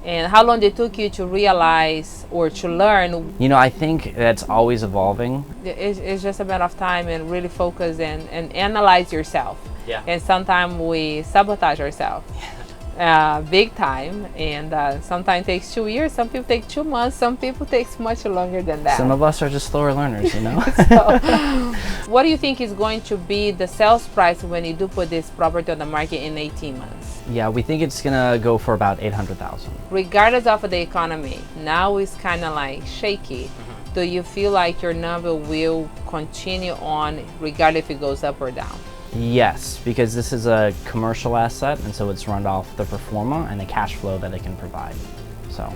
And how long it took you to realize or to learn? You know, I think that's always evolving. It's just a matter of time and really focus and analyze yourself. Yeah. And sometimes we sabotage ourselves. Big time, and sometimes takes 2 years, some people take 2 months, some people takes much longer than that. Some of us are just slower learners, you know. So, what do you think is going to be the sales price when you do put this property on the market in 18 months? Yeah, we think it's gonna go for about 800,000. Regardless of the economy, now it's kind of like shaky. Do you feel like your number will continue on regardless if it goes up or down? Yes, because this is a commercial asset, and so it's run off the pro forma and the cash flow that it can provide. So,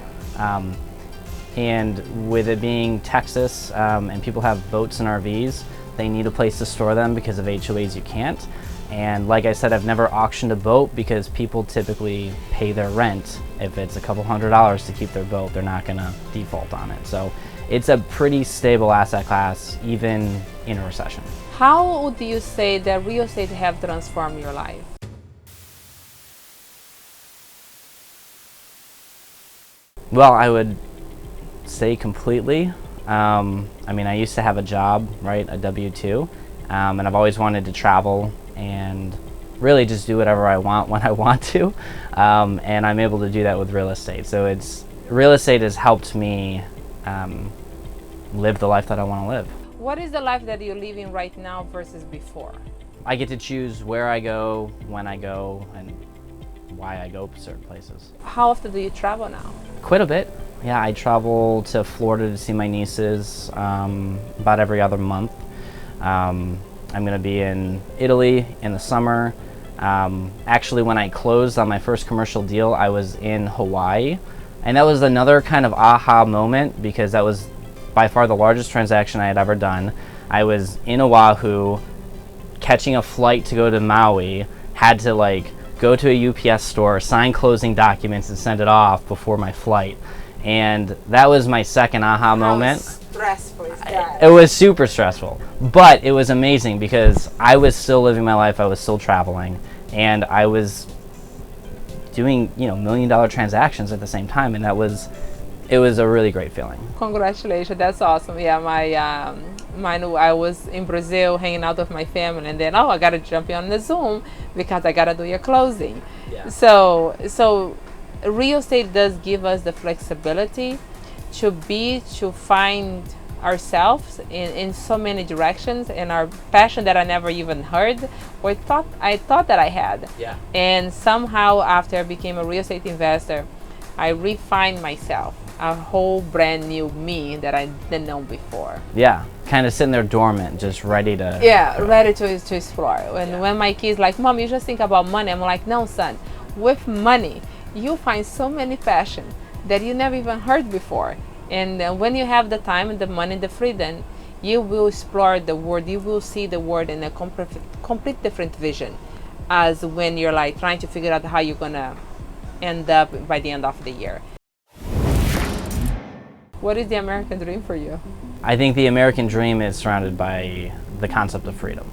and with it being Texas, and people have boats and RVs, they need a place to store them because of HOAs you can't. And like I said, I've never auctioned a boat because people typically pay their rent. If it's a couple $100s to keep their boat, they're not gonna default on it. So it's a pretty stable asset class, even in a recession. How would you say that real estate have transformed your life? Well, I would say completely. I mean, I used to have a job, right, a W-2, and I've always wanted to travel and really just do whatever I want when I want to, and I'm able to do that with real estate. So real estate has helped me live the life that I want to live. What is the life that you're living right now versus before? I get to choose where I go, when I go, and why I go to certain places. How often do you travel now? Quite a bit. Yeah, I travel to Florida to see my nieces about every other month. I'm going to be in Italy in the summer. Actually, when I closed on my first commercial deal, I was in Hawaii. And that was another kind of aha moment because that was by far the largest transaction I had ever done. I was in Oahu, catching a flight to go to Maui, had to like go to a UPS store, sign closing documents and send it off before my flight. And that was my second aha moment. How stressful is that? It was super stressful, but it was amazing because I was still living my life, I was still traveling, and I was doing, you know, $1 million transactions at the same time, and it was a really great feeling. Congratulations, that's awesome. Yeah, I was in Brazil hanging out with my family, and then I gotta jump on the Zoom because I gotta do your closing. Yeah. So real estate does give us the flexibility to find ourselves in so many directions, and our passion that I never even heard or I thought that I had. Yeah. And somehow after I became a real estate investor, I refined myself, a whole brand new me that I didn't know before. Yeah, kind of sitting there dormant, just ready to... Yeah, ready to explore. And when my kids like, Mom, you just think about money. I'm like, no, son, with money, you find so many passion that you never even heard before. And when you have the time and the money and the freedom, you will explore the world, you will see the world in a complete different vision as when you're like trying to figure out how you're gonna end up by the end of the year. What is the American dream for you? I think the American dream is surrounded by the concept of freedom.